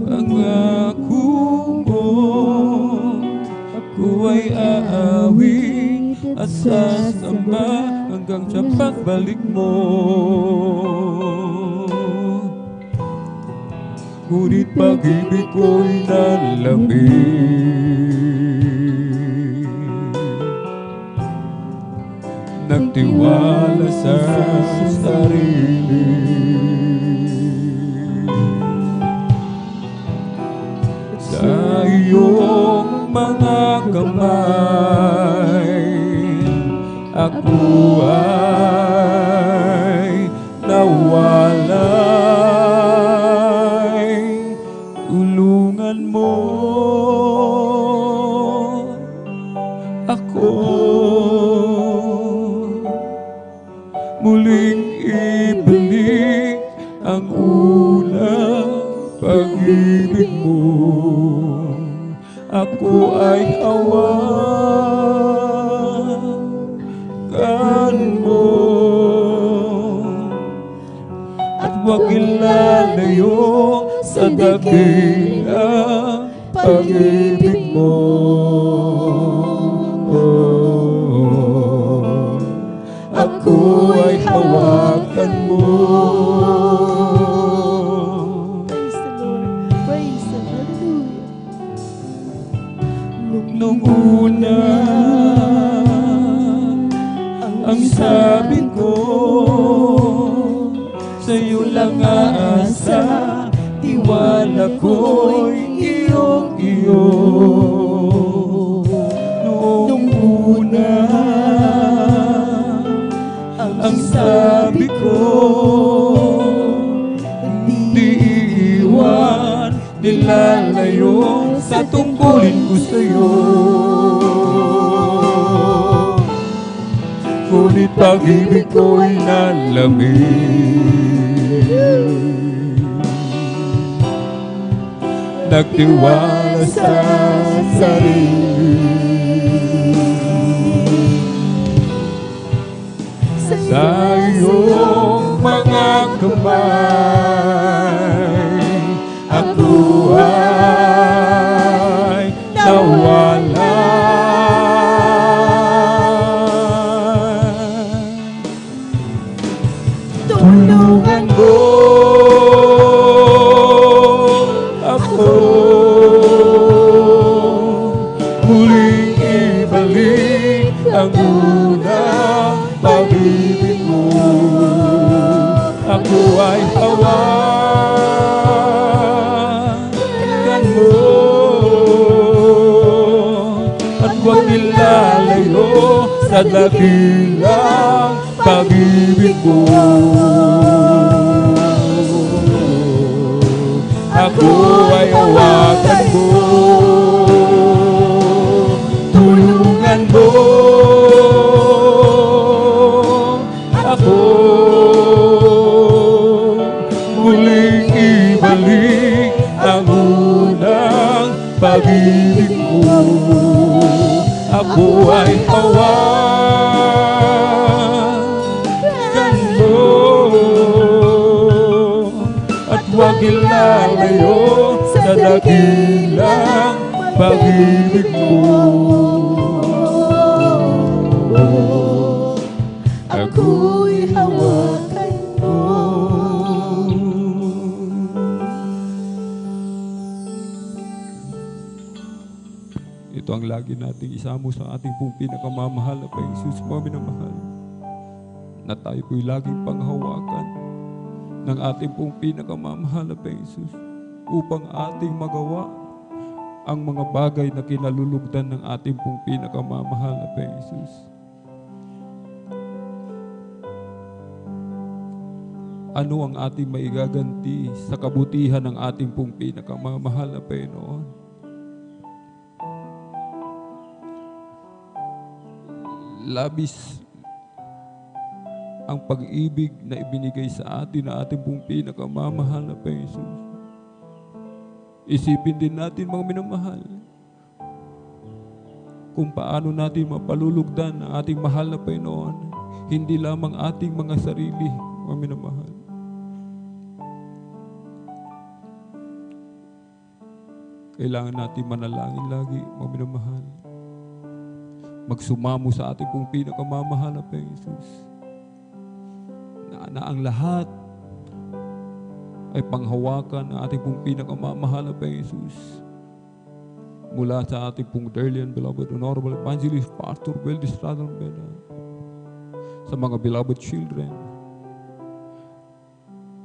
pangako mo, ako ay aawit at sasamba hanggang sa pagbalik mo. Ngunit pag-ibig ko'y nalamig, nagtiwala sa sarili. Sa iyong mga kamay, ako ay nawalay. Tulungan mo ako muling ibalik ang unang pag-ibig mo. Ako ay hawakan mo at huwag ilalayo sa dakilang pag-ibig mo. Ako ay hawakan mo. Praise the Lord. Praise the Lord. Hallelujah. Nung una, pag-asa, tiwala ko'y iyong-iyo. Noong una, ang sabi ko, di iiwan, nilalayo sa tungkulin ko sa'yo. Ngunit pag-ibig ko'y nalamig, nagtiwala sa sarili. Sa iyong mga kamay, ako ay nawala. Tulungan mo ako, muling ibalik ang unang pag-ibig mo. Ako ay hawakan mo at huwag nilalayo sa dakilang pag-ibig mo. Ako ay hawakan mo, tulungan mo ako, muling ibalik ang unang pag-ibig mo. Ako ay hawakan mo at huwag ilalayo sa dakilang pag-ibig mo. Ako'y hawakan mo. Ito ang lagi nating isamo sa ating pong pinakamamahal na Panginoon, mga minamahal, na tayo po'y laging panghawakan ng ating pong pinakamamahal na Panginoon upang ating magawa ang mga bagay na kinalulugdan ng ating pong pinakamamahal na Panginoon. Ano ang ating maigaganti sa kabutihan ng ating pong pinakamamahal na Panginoon? Labis ang pag-ibig na ibinigay sa atin na ating pong pinakamamahal na Panginoon. Isipin din natin, mga minamahal, kung paano natin mapalulugdan ang ating mahal na Panginoon, hindi lamang ating mga sarili, mga minamahal. Kailangan natin manalangin lagi, mga minamahal. Magsumamo sa ating pong pinakamamahal na Panginoon. Na ang lahat ay panghawakan ng ating pong pinakamamahal na Panginoon. Mula sa ating pong dearly and beloved Honorable Evangelist Pastor Weldy Estrada Bena, sa mga beloved children,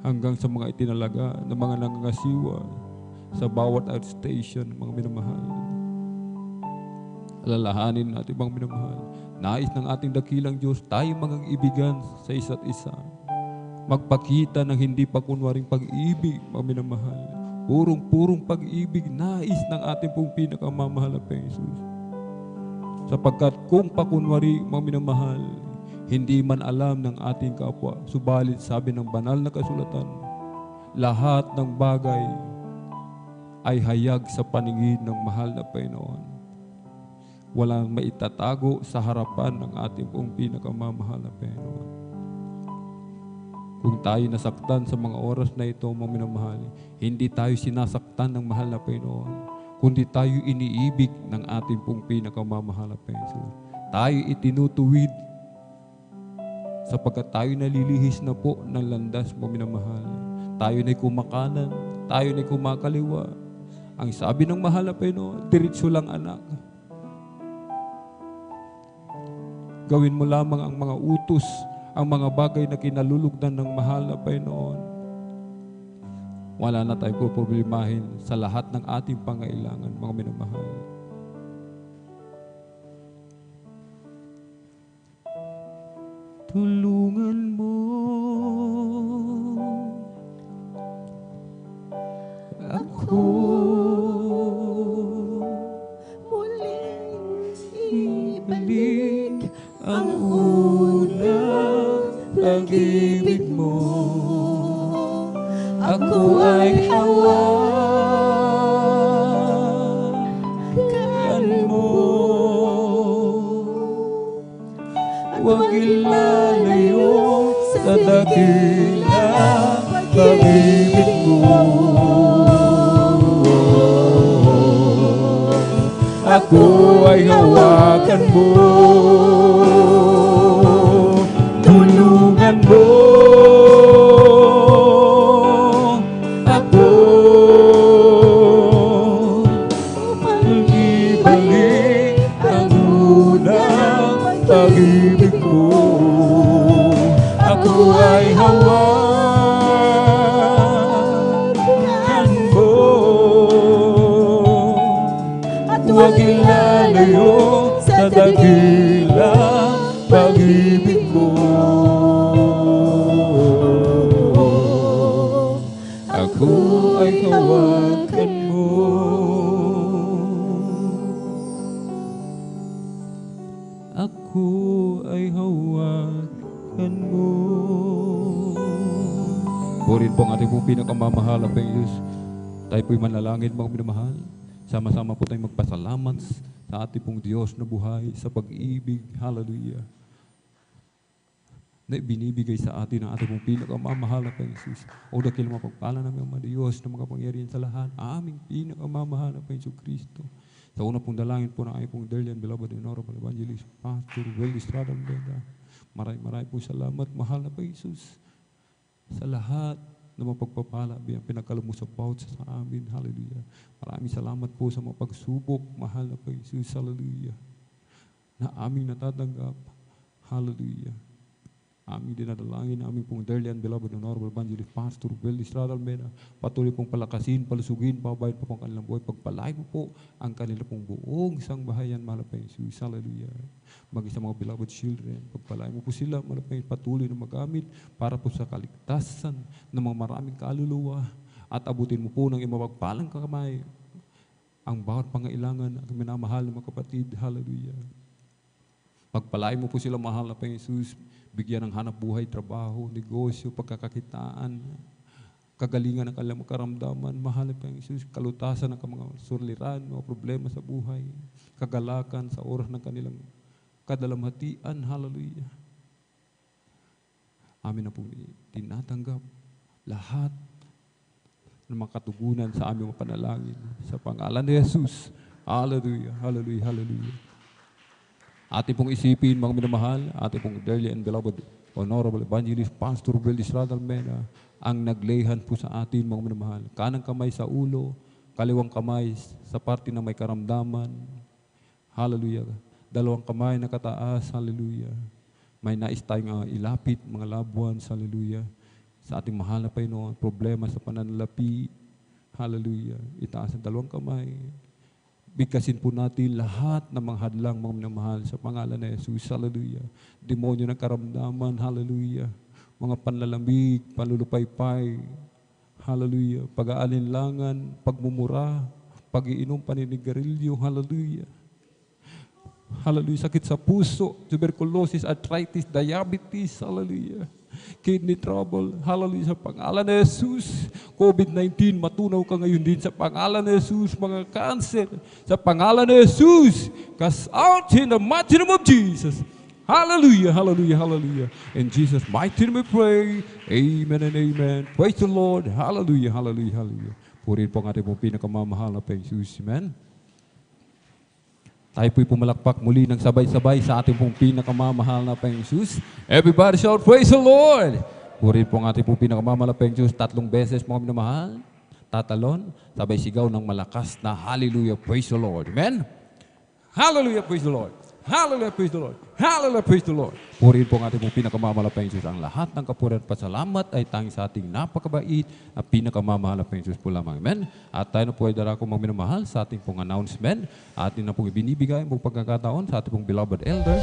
hanggang sa mga itinalaga na mga nangangasiwa sa bawat outstation, mga minamahal. Alalahanin natin, mga minamahal, nais ng ating dakilang Diyos tayo mga ibigan sa isa't isa. Magpakita ng hindi pakunwaring pag-ibig, mga minamahal. Purong pag-ibig, nais ng ating pong pinakamamahal na Panginoon. Sapagkat kung pakunwari, mga minamahal, hindi man alam ng ating kapwa, subalit sabi ng banal na kasulatan, lahat ng bagay ay hayag sa paningin ng mahal na Panginoon. Walang maitatago sa harapan ng ating pong pinakamamahal na Panginoon. Kung tayo nasaktan sa mga oras na ito, mga minamahal, hindi tayo sinasaktan ng mahal na Panginoon, kundi tayo iniibig ng ating pong pinakamamahal na Panginoon. Tayo itinutuwid sapagkat tayo nalilihis na po ng landas, mga minamahal. Tayo na'y kumakanan, tayo na'y kumakaliwa. Ang sabi ng mahal na Panginoon, diretso lang anak. Gawin mo lamang ang mga utos, ang mga bagay na kinalulugdan ng mahal na Panginoon. Wala na tayong poproblemahin sa lahat ng ating pangailangan, mga minamahal. Tulungan mo ako Muling ibalik ang unang pag-ibig mo. Ako ay hawakan mo. Huwag ilalayo sa dakilang pag-ibig mo. Ako ay hawakan mo. Tulungan mo ako. Ibalik ang unang pag-ibig mo. Ako ay hawakan mo. Huwag ilalayo sa dakilang pag-ibig mo. Ako ay hawakan mo. Ako ay hawakan mo. Purin po ang ating pong pinakamamahal na Diyos. Tayo po'y manalangin, mga minamahal. Sama-sama po tayong magpasalamat sa ating pong Diyos na buhay, sa pag-ibig, hallelujah, na binibigay sa atin ang ating pong pinakamamahal na Jesus. O dakil mapagpala namin ang mga Diyos na mga pangyarihan sa lahat, aming pinakamamahal na Jesus Kristo. Sa una pong dalangin po ng aming pong dearly and beloved and honorable evangelist, Pastor Will Estrada Almeida. Maraming po salamat, mahal na Jesus, sa lahat na mapagpapala, biyang pinagkaloob mo sa bawat sa amin. Hallelujah. Maraming salamat po sa mga pagsubok, mahal na Jesus. Hallelujah. Na aming natatanggap. Hallelujah. Aming dinadalangin, aming pong dearly and beloved and honorable evangelist, Pastor Will Estrada Almeida. Patuloy pong palakasin, palusugin, pababayad po ang kanilang buhay. Pagpalain mo po ang kanila pong buong sangbahayan, mahal na Jesus. Hallelujah. Maging sa mga beloved children, pagpalain mo po sila, mahal na patuloy na magamit para po sa kaligtasan ng mga maraming kaluluwa at abutin mo po ng imapagpalang kamay ang bawat pangailangan ng minamahal ng mga kapatid. Hallelujah. Pagpalain mo po sila, mahal na Jesus, bigyan ng hanap buhay, trabaho, negosyo, pagkakakitaan, kagalingan ng kanilang karamdaman, mahal na Jesus, kalutasan ng mga suliran, mga problema sa buhay, kagalakan sa oras ng kanilang kadalamhatian. Hallelujah. Amin na po tinatanggap lahat ng mga katugunan sa aming mga panalangin sa pangalan ni Jesus. Hallelujah, hallelujah, hallelujah. Ating pong isipin, mga minamahal, ating pong dearly and beloved honorable evangelist, Pastor Will Estrada Almeida, ang naglayhan po sa atin, mga minamahal. Kanang kamay sa ulo, kaliwang kamay sa parte na may karamdaman. Hallelujah. Dalawang kamay na kataas, hallelujah. May nais tayong ilapit, mga loved ones, hallelujah. Sa ating mahal na Panginoon, problema sa pananalapi, hallelujah. Itaas ang dalawang kamay. Bigkasin po natin lahat ng mga hadlang, mga minamahal, sa pangalan ni Jesus, hallelujah. Demonyo ng karamdaman, hallelujah. Mga panlalamig, panlulupaypay, hallelujah. Pag-aalinlangan, pagmumura, pag-iinom, paninigarilyo, hallelujah. Hallelujah. Sakit sa puso, tuberculosis, arthritis, diabetes, hallelujah. Kidney trouble, hallelujah, sa pangalan ni Jesus. COVID-19, matunaw ka ngayon din sa pangalan ni Jesus. Mga cancer, sa pangalan ni Jesus. Cast out in the mighty name of Jesus. Hallelujah, hallelujah, hallelujah. In Jesus' mighty name we pray. Amen and amen. Praise the Lord. Hallelujah, hallelujah, hallelujah. Purihin po ang ating pong pinakamamahal na Jesus. Amen. Tayo po'y pumalakpak muli ng sabay-sabay sa ating pong pinakamamahal na Jesus. Everybody shout, praise the Lord! Purihin po ang ating pong pinakamamahal na Jesus 3 beses, mga minamahal. Tatalon, sabay sigaw ng malakas na hallelujah, praise the Lord. Amen? Hallelujah, praise the Lord. Hallelujah, praise the Lord. Hallelujah, praise the Lord. Purihin po ang ating pong pinakamamalapang Diyos. Ang lahat ng kapurihan at pasalamat ay tanging sa ating napakabait at pinakamamahalapang Diyos po lamang. Amen. At tayo na po ay darako mga minamahal sa ating pong announcement. Atin na pong ibinibigay ang pong pagkakataon sa ating pong beloved elder.